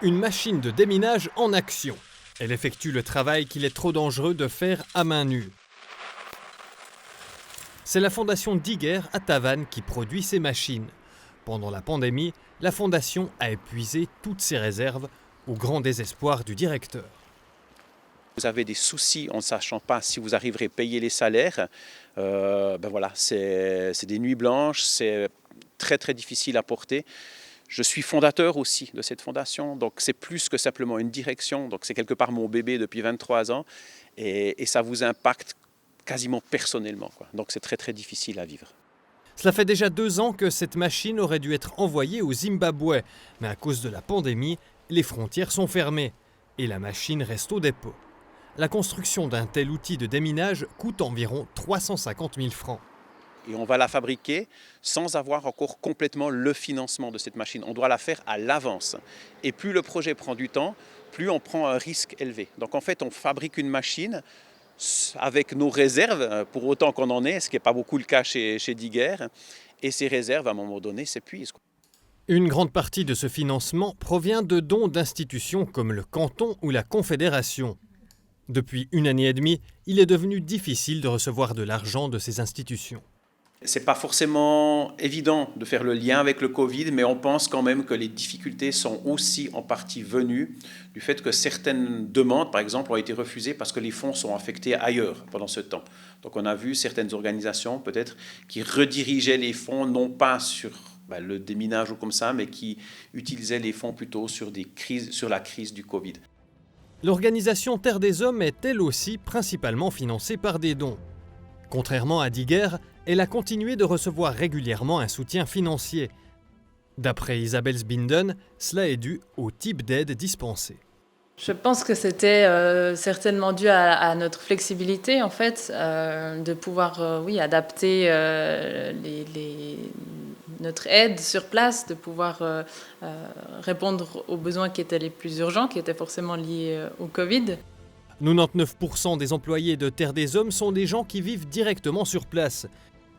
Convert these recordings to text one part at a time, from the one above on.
Une machine de déminage en action. Elle effectue le travail qu'il est trop dangereux de faire à main nue. C'est la fondation Digger à Tavannes qui produit ces machines. Pendant la pandémie, la fondation a épuisé toutes ses réserves au grand désespoir du directeur. Vous avez des soucis en ne sachant pas si vous arriverez à payer les salaires. Voilà, c'est des nuits blanches, c'est très très difficile à porter. Je suis fondateur aussi de cette fondation, donc c'est plus que simplement une direction. Donc c'est quelque part mon bébé depuis 23 ans et ça vous impacte quasiment personnellement, quoi. Donc c'est très très difficile à vivre. Cela fait déjà 2 ans que cette machine aurait dû être envoyée au Zimbabwe, mais à cause de la pandémie, les frontières sont fermées et la machine reste au dépôt. La construction d'un tel outil de déminage coûte environ 350 000 francs. Et on va la fabriquer sans avoir encore complètement le financement de cette machine. On doit la faire à l'avance. Et plus le projet prend du temps, plus on prend un risque élevé. Donc en fait, on fabrique une machine avec nos réserves, pour autant qu'on en ait, ce qui n'est pas beaucoup le cas chez Digger. Et ces réserves, à un moment donné, s'épuisent. Une grande partie de ce financement provient de dons d'institutions comme le canton ou la confédération. Depuis 1 année et demie, il est devenu difficile de recevoir de l'argent de ces institutions. Ce n'est pas forcément évident de faire le lien avec le Covid, mais on pense quand même que les difficultés sont aussi en partie venues du fait que certaines demandes, par exemple, ont été refusées parce que les fonds sont affectés ailleurs pendant ce temps. Donc on a vu certaines organisations peut-être qui redirigeaient les fonds non pas sur le déminage ou comme ça, mais qui utilisaient les fonds plutôt sur la crise du Covid. L'organisation Terre des Hommes est elle aussi principalement financée par des dons. Contrairement à Digger, elle a continué de recevoir régulièrement un soutien financier. D'après Isabelle Sbinden, cela est dû au type d'aide dispensée. Je pense que c'était certainement dû à notre flexibilité, en fait, de pouvoir adapter notre aide sur place, de pouvoir répondre aux besoins qui étaient les plus urgents, qui étaient forcément liés au Covid. 99% des employés de Terre des Hommes sont des gens qui vivent directement sur place.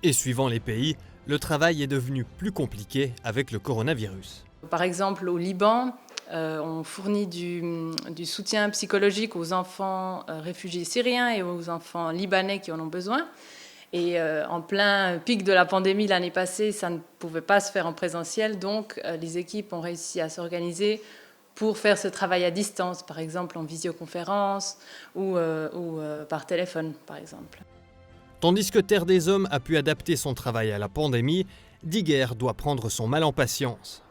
Et suivant les pays, le travail est devenu plus compliqué avec le coronavirus. Par exemple, au Liban, on fournit du soutien psychologique aux enfants réfugiés syriens et aux enfants libanais qui en ont besoin. Et en plein pic de la pandémie l'année passée, ça ne pouvait pas se faire en présentiel. Donc, les équipes ont réussi à s'organiser pour faire ce travail à distance, par exemple en visioconférence ou par téléphone, par exemple. Tandis que Terre des Hommes a pu adapter son travail à la pandémie, Digger doit prendre son mal en patience.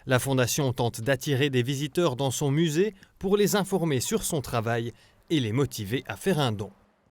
La fondation tente d'attirer des visiteurs dans son musée pour les informer sur son travail et les motiver à faire un don.